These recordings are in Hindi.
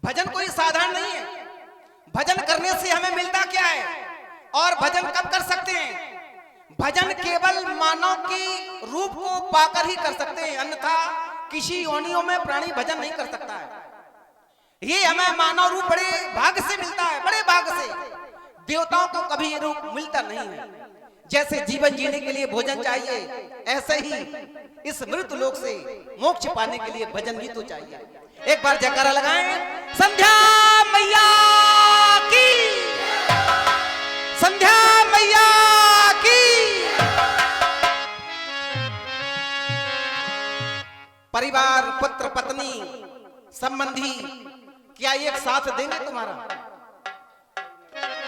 भजन कोई साधारण नहीं है। भजन करने से हमें मिलता क्या है और भजन कब कर सकते हैं? भजन केवल मानव की रूप को पाकर ही कर सकते हैं, अन्यथा किसी योनियों में प्राणी भजन नहीं कर सकता है। ये हमें मानव रूप बड़े भाग्य से मिलता है, बड़े भाग्य से। देवताओं को कभी ये रूप मिलता नहीं है। जैसे जीवन जीने के लिए भोजन चाहिए, ऐसे ही इस मृत लोक से मोक्ष पाने के लिए भजन भी तो चाहिए। एक बार जयकारा लगाएं, संध्या मैया की, संध्या मैया की। परिवार, पुत्र, पत्नी, संबंधी क्या एक साथ देंगे तुम्हारा?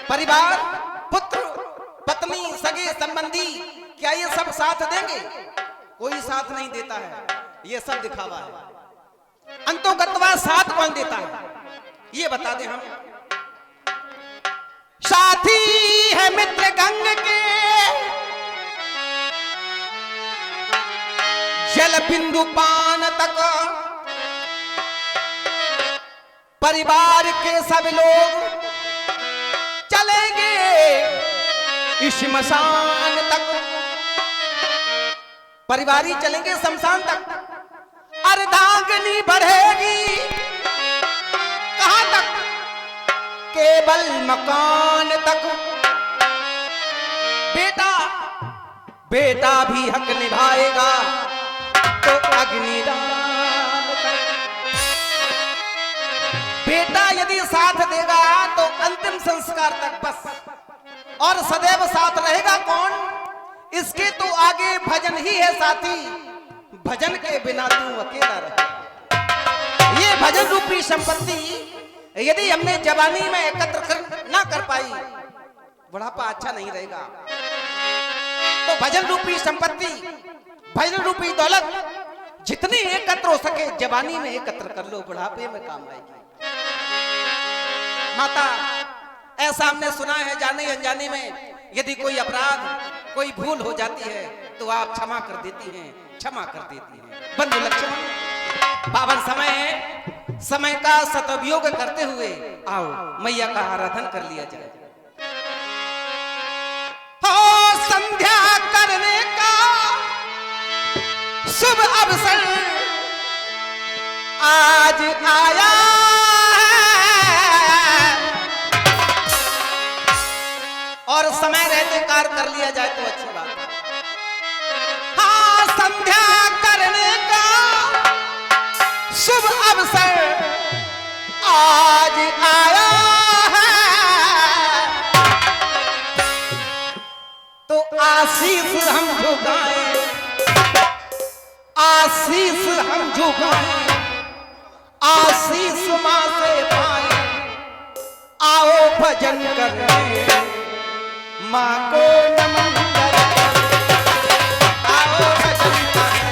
परिवार, पुत्र, पत्नी, सगे संबंधी क्या ये सब साथ देंगे? कोई साथ नहीं देता है, ये सब दिखावा है। अंतोगतवा साथ कौन देता है ये बता दें हम। साथी है मित्र गंग के, जल बिंदु पान तक। परिवार के सब लोग चलेंगे श्मशान तक। परिवारी चलेंगे शमशान तक। अर्धांगिनी बढ़ेगी कहां तक? केवल मकान तक। बेटा बेटा भी हक निभाएगा तो अग्निदान तक। बेटा यदि साथ देगा तो अंतिम संस्कार तक बस, और सदैव साथ रहेगा कौन? इसके तो आगे भजन ही है साथी। भजन के बिना तू अकेला रहे। ये भजन रूपी संपत्ति यदि हमने जवानी में एकत्र ना कर पाई, बुढ़ापा अच्छा नहीं रहेगा। तो भजन रूपी संपत्ति, भजन रूपी दौलत जितनी एकत्र हो सके जवानी में एकत्र कर लो, बुढ़ापे में काम आएगी। माता, ऐसा हमने सुना है जाने अनजाने में, यदि कोई अपराध, कोई भूल हो जाती है तो आप क्षमा कर देती हैं, क्षमा कर देती हैं। बंधु लक्ष्मण, पावन समय है, समय का सदुपयोग करते हुए आओ मैया का आराधन कर लिया जाए। हो संध्या करने का शुभ अवसर आज आया और समय रहते कार्य कर लिया जाए तो अच्छी बात है। हाँ, संध्या करने का शुभ अवसर आज आया है, तो आशीष हम झुकाएं, आशीष हम झुकाएं, आशीष मां से पाएं। आओ भजन करने मां को नमन करें। आओ भजन करें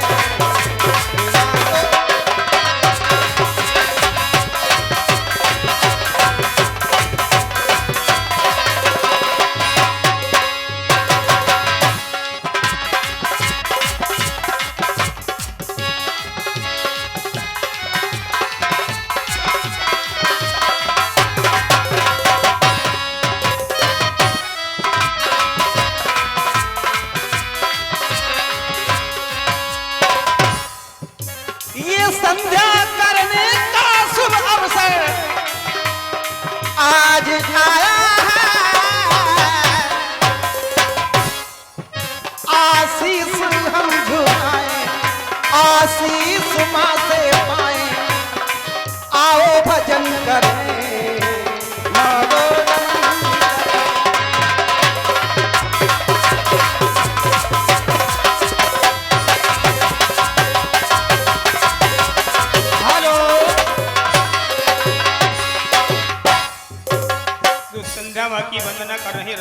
संध्या करने का शुभ अवसर आज आया है, आशीष हम झुकाएं, आशीष मां से पाएं। आओ भजन करें की वंदना कर रहे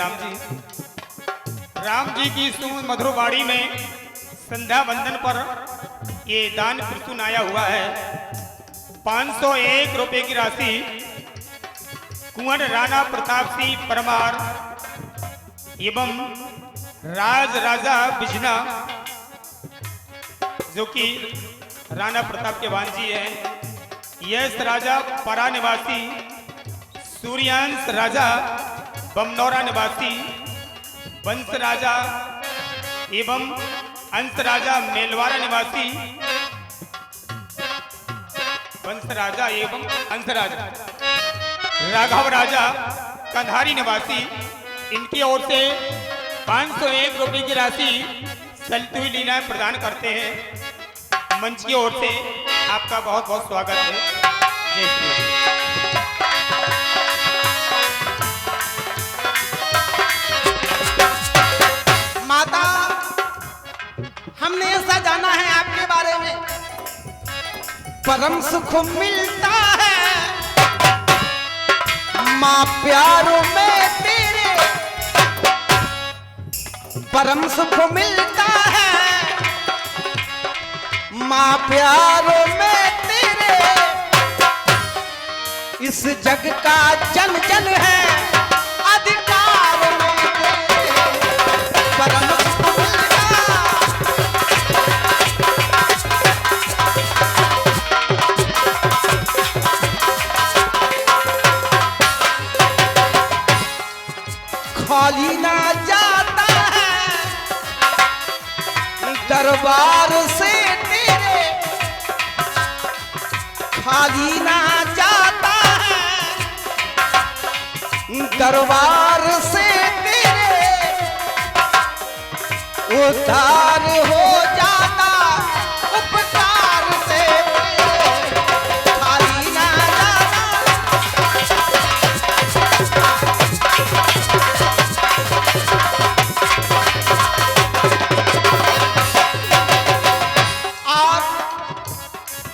राम जी की सुमधुर मधुर वाणी में संध्या वंदन पर ये दान प्रसून आया हुआ है। 501 रुपए की राशि कुंवर राणा प्रताप सिंह परमार एवं राज राजा बिजना, जो कि राणा प्रताप के वांजी हैं, यश राजा परा निवासी, सूर्यांश राजा बमनौरा निवासी, वंश राजा एवं अंश राजा मेलवारा निवासी, वंश राजा एवं अंश राजा राघव राजा कंधारी निवासी, इनकी ओर से 501 रुपये की राशि चलती हुई लीलाएं प्रदान करते हैं। मंच की ओर से आपका बहुत बहुत स्वागत है। जय श्री राम। माता, हमने ऐसा जाना है आपके बारे में, परम सुख मिलता है माँ प्यारों में तेरे, परम सुख मिलता है माँ प्यारों में तेरे, इस जग का जन जन है अधिकार में तेरे, परम सुख मिलता खाली ना जाता है दरबार से तेरे, खाली ना जाता है दरबार से तेरे, उद्धार हो जाता उपकार से तेरे, खाली ना जाता।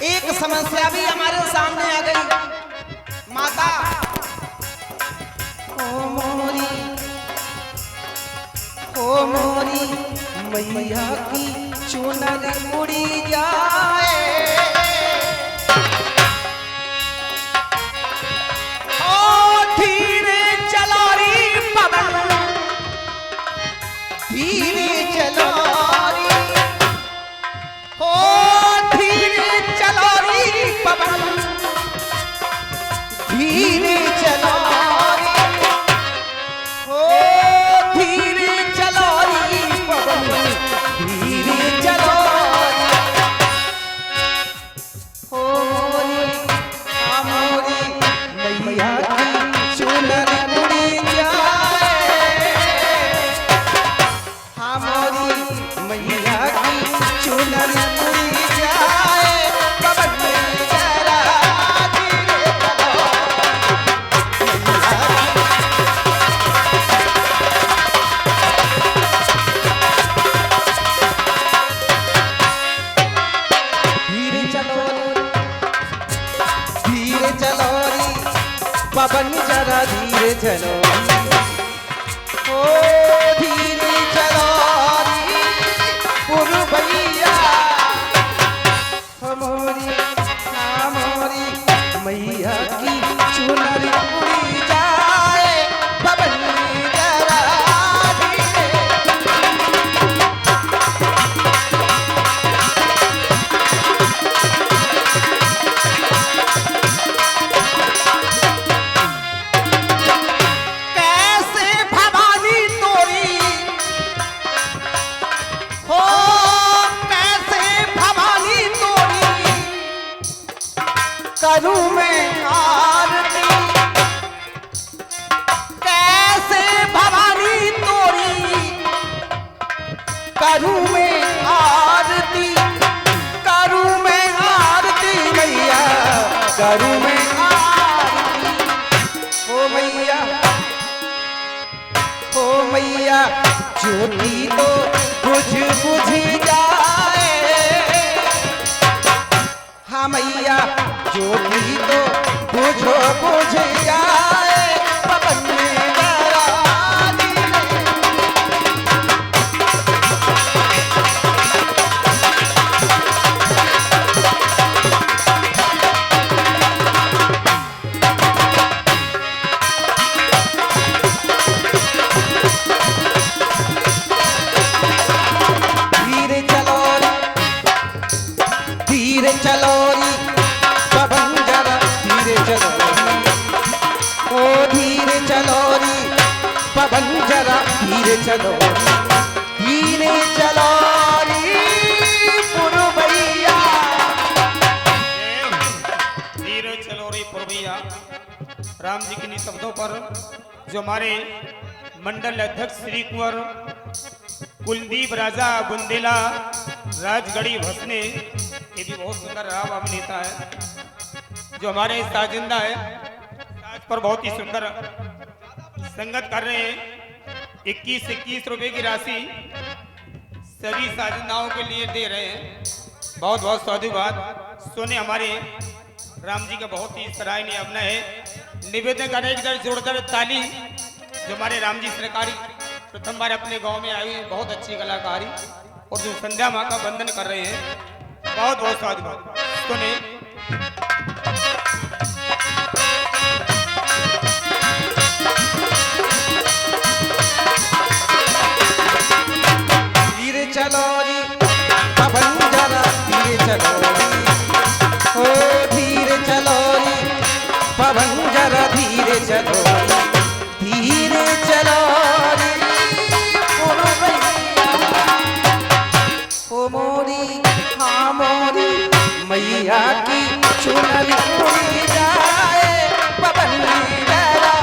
एक समस्या भी हमारे सामने आ गई माता। ओ मोरी मैया की चुनर उड़ी जाए, ओ धीरे चलो री पवन, धीरे चलो री, ओ धीरे चलो री पवन, धीरे चलो री, ओ धीरे चलो री पवन, धीरे चलो री, ओ मोरी मैया की चुनर उड़ी जाए, हमारी मैया की चुनर उड़ी जाए, पवन में जरा धीरे चलो, धीरे चलो, धीरे चलो री पवन जरा धीरे चलो, ओ धीरे चलो री पुरबैया, हमारी मैया की चुनर उड़ी जाए, पवन जरा धीरे। कैसे भवानी तोरी हो, कैसे भवानी तोरी करूं मैं आरती, कैसे भवानी तोरी करूं मैं आरती, करूं मैं आरती मैया, करूं मैं आरती, ओ मैया, ओ मैया ज्योति तो बुझ जाए, हाँ मैया ज्योति तो बुझ जाए, पवन में जरा धीरे। धीरे चलो री, धीरे चलो री पवन जरा चलो री पवन जरा धीरे चलो री पुरवैया। धीरे चलो रे पुरवैया। राम जी के इन शब्दों पर जो हमारे मंडल अध्यक्ष श्री कुंवर कुलदीप राजा बुंदेला राजगढ़ी भसने, ये भी बहुत सुंदर राम अभिनेता है जो हमारे साजिंदा है, साज पर बहुत ही सुंदर संगत कर रहे हैं। 21 रुपए की राशि सभी साजिंदाओं के लिए दे रहे हैं। बहुत बहुत साधुवाद। सोने हमारे राम जी का बहुत ही सराहनीय अभिनय है। निवेदन करें एक जर जोरदार ताली जो हमारे राम जी सरकारी प्रथम बार अपने गांव में आए हुए हैं, बहुत अच्छी कलाकारी और जो संध्या माँ का वंदन कर रहे हैं, बहुत बहुत साधुवाद। सुने धीरे चलो री पवन जरा धीरे चलो री, ओ धीरे चलो री पवन जरा धीरे चलो री, धीरे चलो री पुरवैया। ओ मोरी हाँ मोरी मैया की चुनरी उड़ी जाए पवन जरा।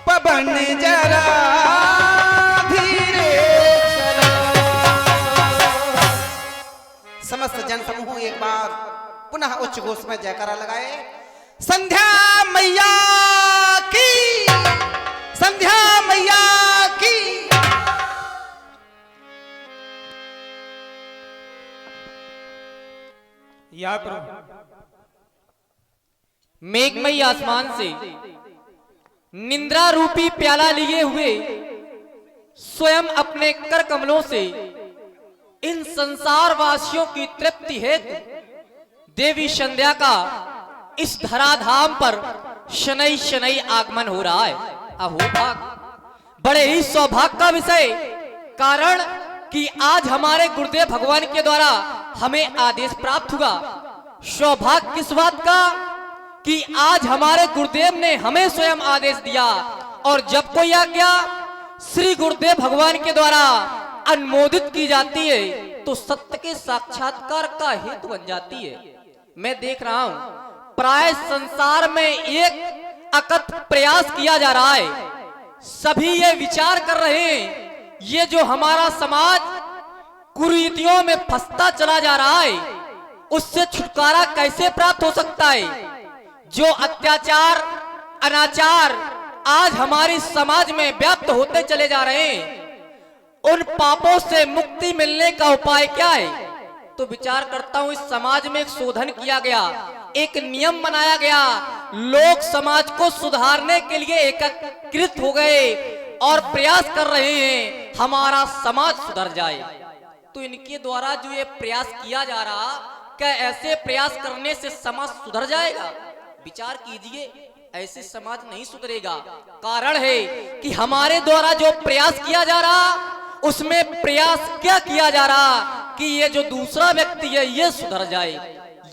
पवन जरा धीरे चलो। समस्त जन समूह एक बार पुनः उच्च घोष में जयकारा लगाए। संध्या मैया की, संध्या मैया की। यहाँ पर मेघमयी आसमान से निंद्रा रूपी प्याला लिए हुए स्वयं अपने कर कमलों से इन संसार वासियों की तृप्ति हेतु देवी संध्या का इस धराधाम पर शनई शनई आगमन हो रहा है। अहो भाग, बड़े ही सौभाग्य का विषय, कारण कि आज हमारे गुरुदेव भगवान के द्वारा हमें आदेश प्राप्त हुआ। सौभाग्य किस बात का कि आज हमारे गुरुदेव ने हमें स्वयं आदेश दिया, और जब कोई आज्ञा श्री गुरुदेव भगवान के द्वारा अनुमोदित की जाती है तो सत्य के साक्षात्कार का हेतु बन जाती है। मैं देख रहा हूं प्राय संसार में एक अकथ प्रयास किया जा रहा है। सभी ये विचार कर रहे हैं ये जो हमारा समाज कुरीतियों में फंसता चला जा रहा है उससे छुटकारा कैसे प्राप्त हो सकता है। जो अत्याचार अनाचार आज हमारे समाज में व्याप्त होते चले जा रहे हैं, उन पापों से मुक्ति मिलने का उपाय क्या है। तो विचार करता हूं इस समाज में एक शोधन किया गया, एक नियम बनाया गया, लोग समाज को सुधारने के लिए एकत्रित हो गए और प्रयास कर रहे हैं हमारा समाज सुधर जाए। तो इनके द्वारा जो ये प्रयास किया जा रहा, क्या ऐसे प्रयास करने से समाज सुधर जाएगा? विचार कीजिए, ऐसे समाज नहीं सुधरेगा। कारण है कि हमारे द्वारा जो प्रयास किया जा रहा उसमें प्रयास क्या किया जा रहा कि ये जो दूसरा व्यक्ति है ये सुधर जाए।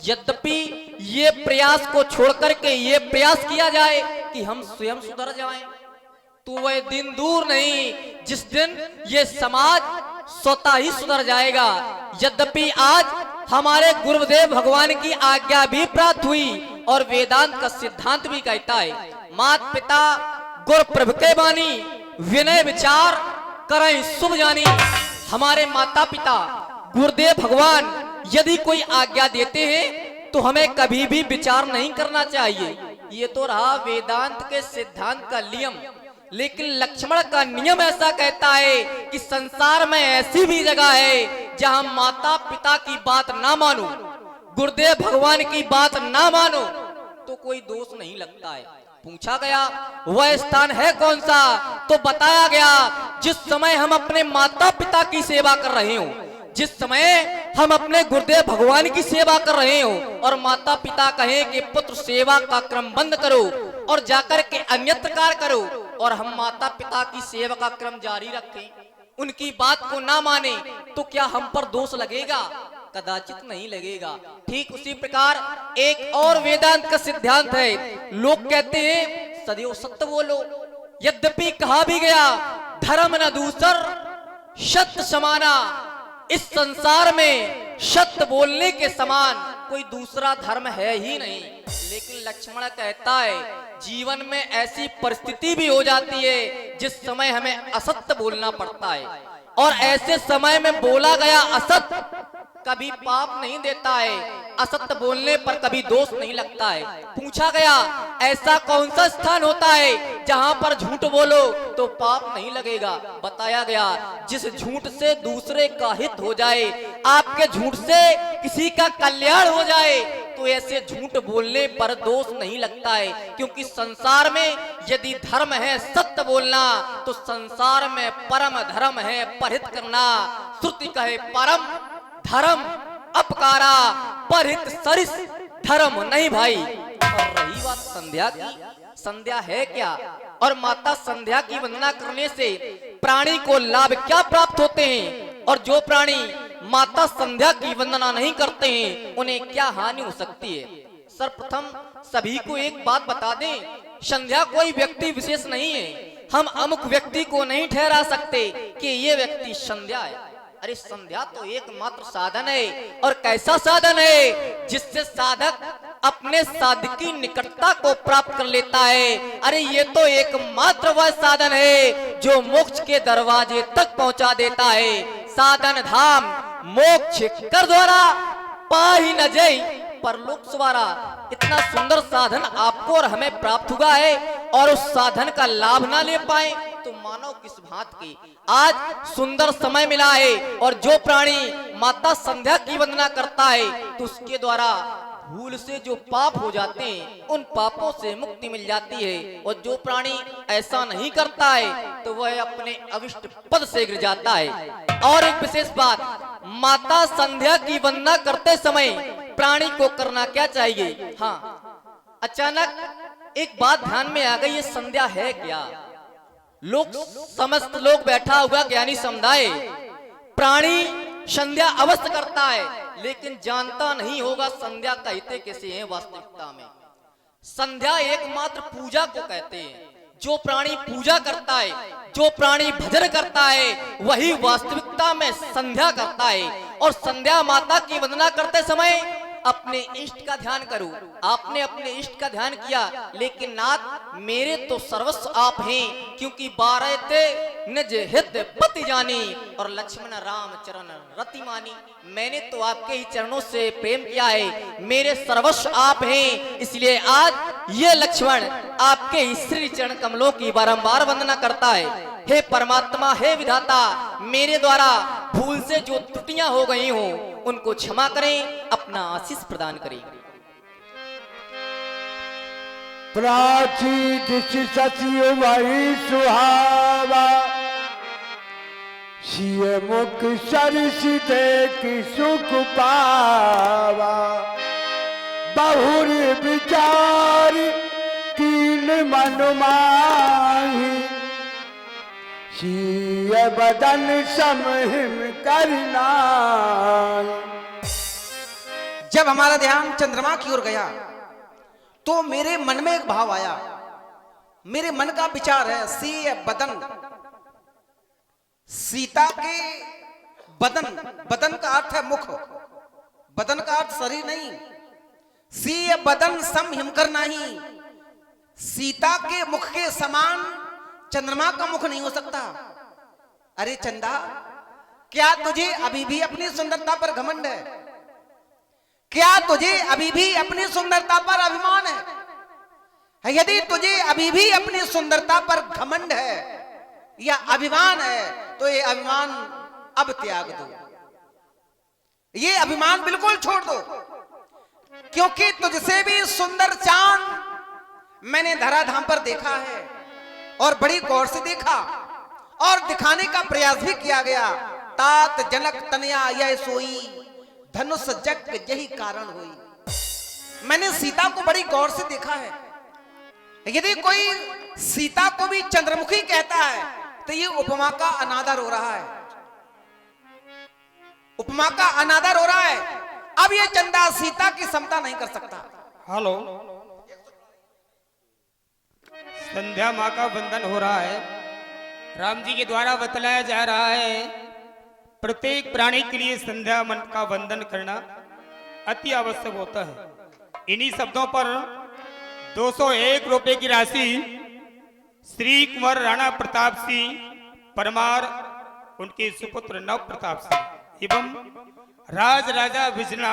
यद्यपि ये प्रयास को छोड़ करके ये प्रयास किया जाए कि हम स्वयं सुधर जाएं, तो वह दिन दूर नहीं जिस दिन ये समाज स्वतः ही सुधर जाएगा। यद्यपि आज हमारे गुरुदेव भगवान की आज्ञा भी प्राप्त हुई और वेदांत का सिद्धांत भी कहता है, मात पिता गुरु प्रभु के बानी विनय विचार करें शुभ जानी। हमारे माता पिता गुरुदेव भगवान यदि कोई आज्ञा देते हैं तो हमें कभी भी विचार नहीं करना चाहिए। ये तो रहा वेदांत के सिद्धांत का नियम, लेकिन लक्ष्मण का नियम ऐसा कहता है कि संसार में ऐसी भी जगह है जहां माता पिता की बात ना मानो, गुरुदेव भगवान की बात ना मानो तो कोई दोष नहीं लगता है। पूछा गया वह स्थान है कौन सा, तो बताया गया जिस समय हम अपने माता पिता की सेवा कर रहे हो, जिस समय हम अपने गुरुदेव भगवान की सेवा कर रहे हो और माता पिता कहें कि पुत्र सेवा का क्रम बंद करो और जाकर के अन्यत्र कार्य करो और हम माता पिता की सेवा का क्रम जारी रखें, उनकी बात को ना माने तो क्या हम पर दोष लगेगा? कदाचित नहीं लगेगा। ठीक उसी प्रकार एक और वेदांत का सिद्धांत है। लोग कहते हैं सदैव सत्य बोलो, यद्यपि कहा भी गया धर्म न दूसर सत्य समाना। इस संसार में सत्य बोलने के समान कोई दूसरा धर्म है ही नहीं। लेकिन लक्ष्मण कहता है जीवन में ऐसी परिस्थिति भी हो जाती है जिस समय हमें असत्य बोलना पड़ता है, और ऐसे समय में बोला गया असत्य कभी पाप नहीं देता है, असत्य बोलने पर कभी दोष नहीं लगता है। पूछा गया ऐसा कौन सा स्थान होता है जहां पर झूठ बोलो तो पाप नहीं लगेगा? बताया गया जिस झूठ से दूसरे का हित हो जाए, आपके झूठ से किसी का कल्याण हो जाए, तो ऐसे झूठ बोलने पर दोष नहीं लगता है। क्योंकि संसार में यदि धर्म है सत्य बोलना, तो संसार में परम धर्म है परहित करना। श्रुति कहे परम धर्म अपकारा, परहित सरिस धर्म नहीं भाई। और रही बात संध्या की, संध्या है क्या? और माता संध्या की वंदना करने से प्राणी को लाभ क्या प्राप्त होते हैं, और जो प्राणी माता संध्या की वंदना नहीं करते हैं उन्हें क्या हानि हो सकती है? सर्वप्रथम सभी को एक बात बता दें, संध्या कोई व्यक्ति विशेष नहीं है। हम अमुक व्यक्ति को नहीं ठहरा सकते कि ये व्यक्ति संध्या है। अरे संध्या तो एकमात्र साधन है, और कैसा साधन है जिससे साधक अपने साधकी निकटता को प्राप्त कर लेता है। अरे ये तो एकमात्र वह साधन है जो मोक्ष के दरवाजे तक पहुंचा देता है। साधन धाम मोक्ष कर द्वारा पाही न जय परलोक सवारा। इतना सुंदर साधन आपको और हमें प्राप्त हुआ है, और उस साधन का लाभ ना ले पाए तो मानो किस भांत की। आज सुंदर समय मिला है, और जो प्राणी माता संध्या की वंदना करता है तो उसके द्वारा भूल से जो पाप हो जाते हैं उन पापों से मुक्ति मिल जाती है। और जो प्राणी ऐसा नहीं करता है तो वह अपने अविष्ट पद से गिर जाता है। और एक विशेष बात, माता संध्या की वंदना करते समय प्राणी को करना क्या चाहिए? हाँ, अचानक एक बात ध्यान में आ गई, ये संध्या है क्या? लोग समस्त लोग बैठा हुआ ज्ञानी समुदाय प्राणी संध्या अवश्य करता है, लेकिन जानता नहीं होगा संध्या कहते कैसे हैं वास्तविकता में। संध्या एकमात्र पूजा को कहते हैं। जो प्राणी पूजा करता है, जो प्राणी भजन करता है, वही वास्तविकता में संध्या करता है। और संध्या माता की वंदना करते समय अपने इष्ट का ध्यान करो। आपने अपने इष्ट का ध्यान किया, लेकिन नाथ मेरे तो सर्वस्व आप हैं, क्योंकि 12 ते निज हित पति जानी और लक्ष्मण राम चरण रति मानी। मैंने तो आपके ही चरणों से प्रेम किया है, मेरे सर्वस्व आप हैं। इसलिए आज ये लक्ष्मण आपके ही श्री चरण कमलों की बारंबार वंदना करता है। हे परमात्मा, हे विधाता, मेरे द्वारा भूल से जो त्रुटियां हो गई हो उनको क्षमा करें, अपना आशीष प्रदान करें। प्राची दिशि सचिव वही सुहावा, सिय मुख सरस देख सुख पावा। बहुर विचार कीन मन माही, सिय बदन समहिम करना। जब हमारा ध्यान चंद्रमा की ओर गया तो मेरे मन में एक भाव आया। मेरे मन का विचार है सी बदन, सीता के बदन, बदन का अर्थ है मुख, बदन का अर्थ शरीर नहीं। सी बदन सम हिमकर नहीं, सीता के मुख के समान चंद्रमा का मुख नहीं हो सकता। अरे चंदा, क्या तुझे अभी भी अपनी सुंदरता पर घमंड है? क्या तुझे अभी भी अपनी सुंदरता पर अभिमान है? यदि तुझे अभी भी अपनी सुंदरता पर घमंड है या अभिमान है तो ये अभिमान अब त्याग दो, ये अभिमान बिल्कुल छोड़ दो। क्योंकि तुझसे भी सुंदर चांद मैंने धराधाम पर देखा है, और बड़ी गौर से देखा, और दिखाने का प्रयास भी किया गया। तात जनक तनया यह सोई, धनुष जग यही कारण हुई। मैंने सीता को बड़ी गौर से देखा है, यदि कोई सीता को भी चंद्रमुखी कहता है तो ये उपमा का अनादर हो रहा है, उपमा का अनादर हो रहा है। अब ये चंदा सीता की समता नहीं कर सकता। हेलो, संध्या माँ का वंदन हो रहा है। राम जी के द्वारा बतलाया जा रहा है प्रत्येक प्राणी के लिए संध्या मन का वंदन करना अति आवश्यक होता है। इन्हीं शब्दों पर 201 रुपए की राशि श्री कुंवर राणा प्रताप सिंह परमार, उनके सुपुत्र नव प्रताप सिंह एवं राज राजा विजना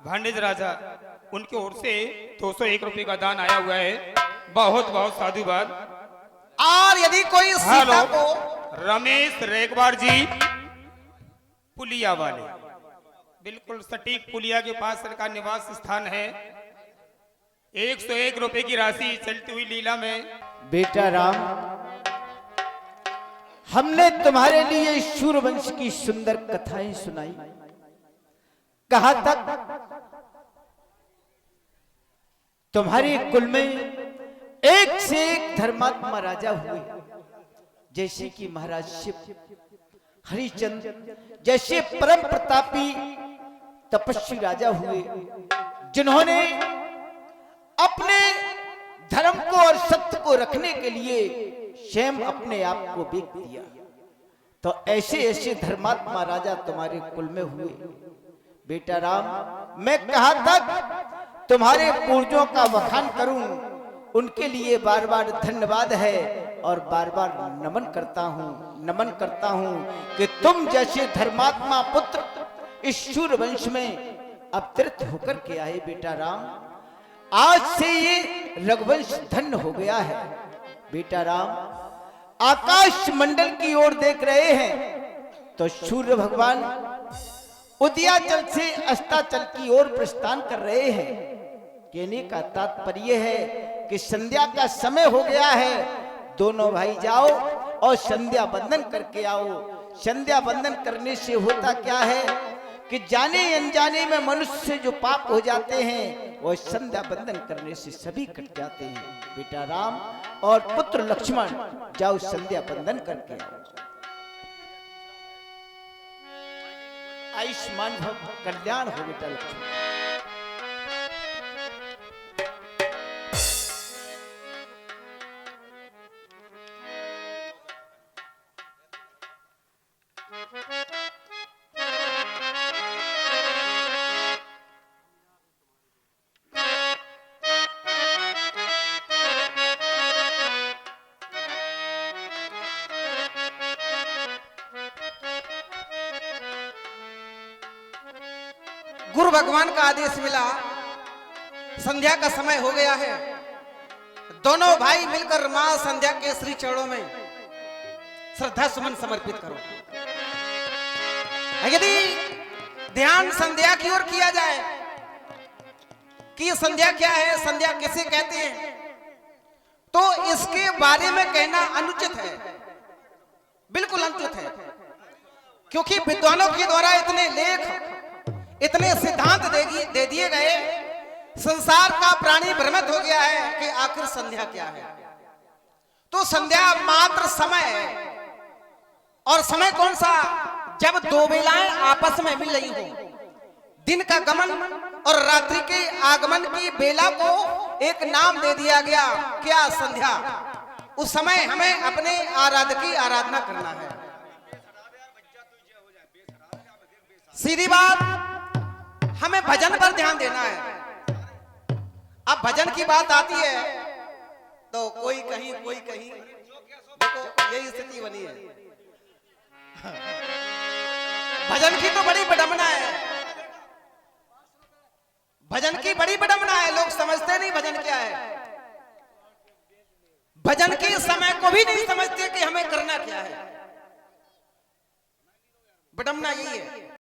भांडेज राजा, उनकी ओर से 201 रुपए का दान आया हुआ है। बहुत बहुत साधुवाद। और यदि कोई सीता को रमेश रेगवार जी पुलिया वाले, बिल्कुल सटीक पुलिया के पास इनका निवास स्थान है। 101 रुपए की राशि चलती हुई लीला में। बेटा राम, हमने तुम्हारे लिए शूरवंश की सुंदर कथाएं सुनाई। कहां तक तुम्हारे कुल में एक से एक धर्मात्मा राजा हुए, जैसे कि महाराज शिव, हरिचंद्र जैसे परम प्रतापी तपस्वी राजा हुए, जिन्होंने अपने धर्म को और सत्य को रखने के लिए स्वयं अपने आप को बेच दिया। तो ऐसे ऐसे धर्मात्मा राजा तुम्हारे कुल में हुए। बेटा राम, मैं कहां तक तुम्हारे पूर्वजों का बखान करूं, उनके लिए बार बार धन्यवाद है और बार बार नमन करता हूं कि तुम जैसे धर्मात्मा पुत्र इस शूरवंश में अवतरित होकर के आए। बेटा राम, आज से ये रघुवंश धन्य हो गया है। बेटा राम, आकाश मंडल की ओर देख रहे हैं तो सूर्य भगवान उदयाचल से अस्ताचल की ओर प्रस्थान कर रहे हैं। कहने का तात्पर्य है कि संध्या का समय हो गया है। दोनों भाई जाओ और संध्या बंदन करके आओ। संध्या बंदन करने से होता क्या है कि जाने अनजाने में मनुष्य से जो पाप हो जाते हैं वो संध्या बंदन करने से सभी कट जाते हैं। बेटा राम और पुत्र लक्ष्मण, जाओ संध्या बंदन करके आओ। आयुष्मान भव, कल्याण हो बेटा लक्ष्मण। गुरु भगवान का आदेश मिला, संध्या का समय हो गया है। दोनों भाई मिलकर मां संध्या के श्री चरणों में श्रद्धा सुमन समर्पित करो। यदि ध्यान संध्या की ओर किया जाए कि संध्या क्या है, संध्या किसे कहते हैं, तो इसके बारे में कहना अनुचित है, बिल्कुल अनुचित है। क्योंकि विद्वानों के द्वारा इतने लेख, इतने सिद्धांत दे दिए गए, संसार का प्राणी भ्रमित हो गया है कि आखिर संध्या क्या है। तो संध्या मात्र समय है, और समय कौन सा? जब दो बेलाएं आपस में मिल रही हो। दिन का गमन और रात्रि के आगमन की बेला को एक नाम दे दिया गया, क्या? संध्या। उस समय हमें अपने आराध्य की आराधना करना है। सीधी बात, हमें भजन पर ध्यान देना है। अब भजन की बात आती है तो कोई कहीं कोई कहीं, देखो यही स्थिति बनी है। भजन की तो बड़ी विडंबना है, भजन की बड़ी विडंबना है। लोग समझते नहीं भजन क्या है, भजन के समय को भी नहीं समझते कि हमें करना क्या है। विडंबना यही है।